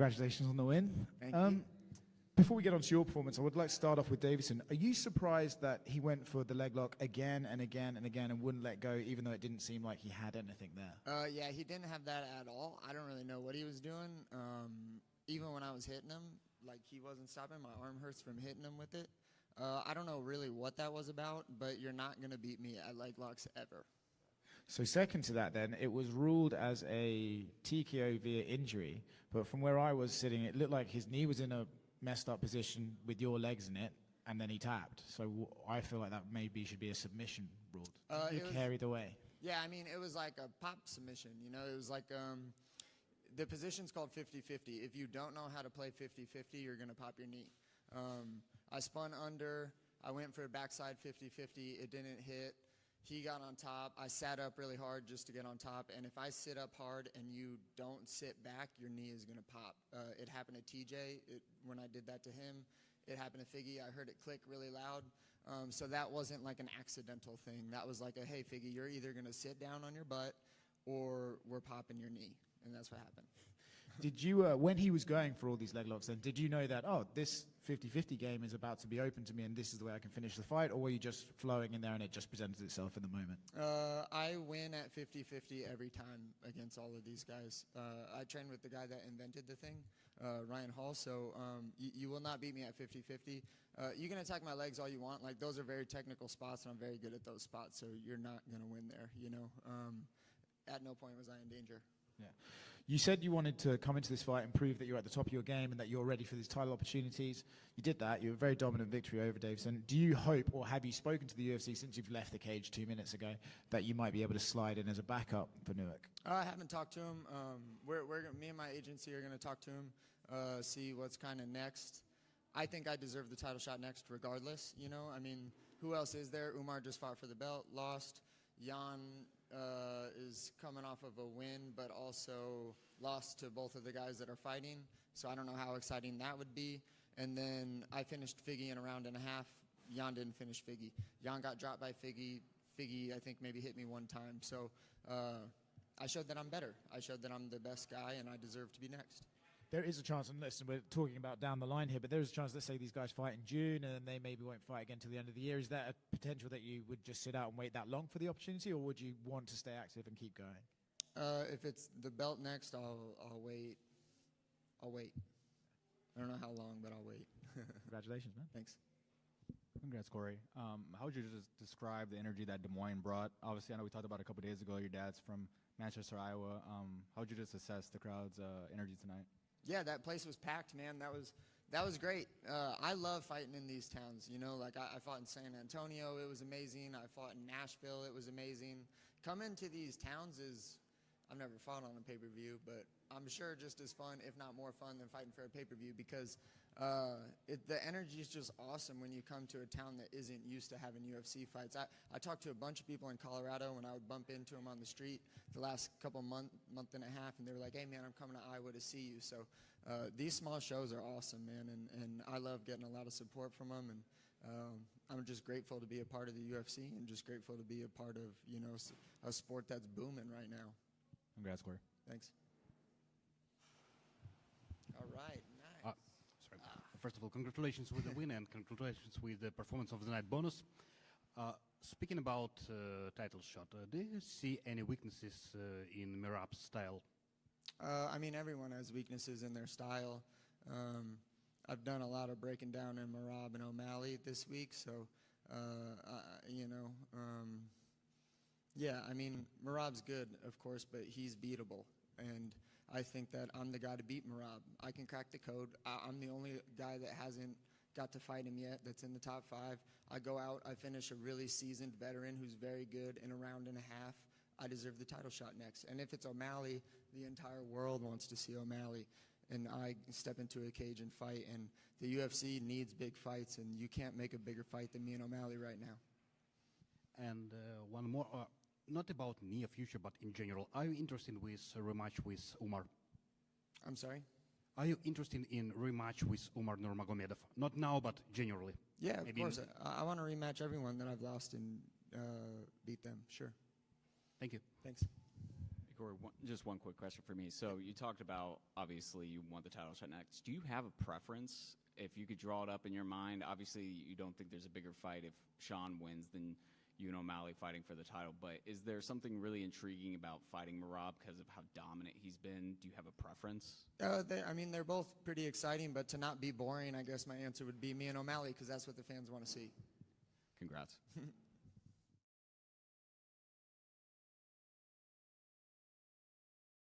Congratulations on the win. Thank you. Before we get on to your performance, I would like to start off with Deiveson. Are you surprised that he went for the leg lock again and again and again and wouldn't let go, even though it didn't seem like he had anything there? Yeah, he didn't have that at all. I don't really know what he was doing. Even when I was hitting him, like, he wasn't stopping. My arm hurts from hitting him with it. I don't know really what that was about, but you're not going to beat me at leg locks ever. So second to that then, it was ruled as a TKO via injury, but from where I was sitting, it looked like his knee was in a messed up position with your legs in it, and then he tapped. So I feel like that maybe should be a submission ruled. You carried away. Yeah, I mean, it was like a pop submission, you know? It was like, the position's called 50-50. If you don't know how to play 50-50, you're going to pop your knee. I spun under. I went for a backside 50-50. It didn't hit. He got on top. I sat up really hard just to get on top. And if I sit up hard and you don't sit back, your knee is going to pop. It happened to TJ when I did that to him. It happened to Figgy. I heard it click really loud. So that wasn't like an accidental thing. That was like a, hey, Figgy, you're either going to sit down on your butt or we're popping your knee. And that's what happened. Did you, when he was going for all these leg locks, then did you know that, oh, this 50-50 game is about to be open to me and this is the way I can finish the fight, or were you just flowing in there and it just presented itself in the moment? I win at 50-50 every time against all of these guys. I trained with the guy that invented the thing, Ryan Hall, so you will not beat me at 50-50. You can attack my legs all you want. Like, those are very technical spots, and I'm very good at those spots, so you're not going to win there, you know. At no point was I in danger. Yeah. You said you wanted to come into this fight and prove that you're at the top of your game and that you're ready for these title opportunities. You did that. You had a very dominant victory over Deiveson. Do you hope, or have you spoken to the UFC since you've left the cage 2 minutes ago, that you might be able to slide in as a backup for Newark? I haven't talked to him. Me and my agency are going to talk to him, see what's kind of next. I think I deserve the title shot next regardless, you know. I mean, who else is there? Umar just fought for the belt, lost. Jan is coming off of a win, but also lost to both of the guys that are fighting. So I don't know how exciting that would be. And then I finished Figgy in a round and a half. Jan didn't finish Figgy. Jan got dropped by Figgy. Figgy, I think, maybe hit me one time. So I showed that I'm better. I showed that I'm the best guy, and I deserve to be next. There is a chance, and listen, we're talking about down the line here, but there is a chance, let's say these guys fight in June and then they maybe won't fight again till the end of the year. Is there a potential that you would just sit out and wait that long for the opportunity, or would you want to stay active and keep going? If it's the belt next, I'll wait. I'll wait. I don't know how long, but I'll wait. Congratulations, man. Thanks. Congrats, Cory. How would you just describe the energy that Des Moines brought? Obviously, I know we talked about it a couple days ago. Your dad's from Manchester, Iowa. How would you just assess the crowd's energy tonight? Yeah, that place was packed, man. That was great. I love fighting in these towns. You know, like I fought in San Antonio. It was amazing. I fought in Nashville. It was amazing. Coming to these towns is, I've never fought on a pay-per-view, but I'm sure just as fun, if not more fun, than fighting for a pay-per-view because the energy is just awesome when you come to a town that isn't used to having UFC fights. I talked to a bunch of people in Colorado when I would bump into them on the street the last couple month and a half, and they were like, hey, man, I'm coming to Iowa to see you. So these small shows are awesome, man, and I love getting a lot of support from them, and I'm just grateful to be a part of the UFC and just grateful to be a part of, you know, a sport that's booming right now. Congrats, Cory. Thanks. All right, nice. First of all, congratulations with the win and congratulations with the performance of the night bonus. Speaking about title shot, do you see any weaknesses in Merab's style? I mean, everyone has weaknesses in their style. I've done a lot of breaking down in Merab and O'Malley this week, so, you know, yeah, I mean, Merab's good, of course, but he's beatable, and I think that I'm the guy to beat Merab. I can crack the code. I'm the only guy that hasn't got to fight him yet that's in the top 5. I go out, I finish a really seasoned veteran who's very good in a round and a half. I deserve the title shot next. And if it's O'Malley, the entire world wants to see O'Malley. And I step into a cage and fight. And the UFC needs big fights, and you can't make a bigger fight than me and O'Malley right now. And one more. Not about near future, but in general. Are you interested with a rematch with Umar? I'm sorry? Are you interested in rematch with Umar Nurmagomedov? Not now, but generally. Yeah, of course. I want to rematch everyone that I've lost and beat them, sure. Thank you. Thanks. Cory, just one quick question for me. So you talked about, obviously, you want the title shot next. Do you have a preference? If you could draw it up in your mind, obviously you don't think there's a bigger fight if Sean wins than you and O'Malley fighting for the title, but is there something really intriguing about fighting Merab because of how dominant he's been? Do you have a preference? I mean, they're both pretty exciting, but to not be boring, I guess my answer would be me and O'Malley, because that's what the fans want to see. Congrats.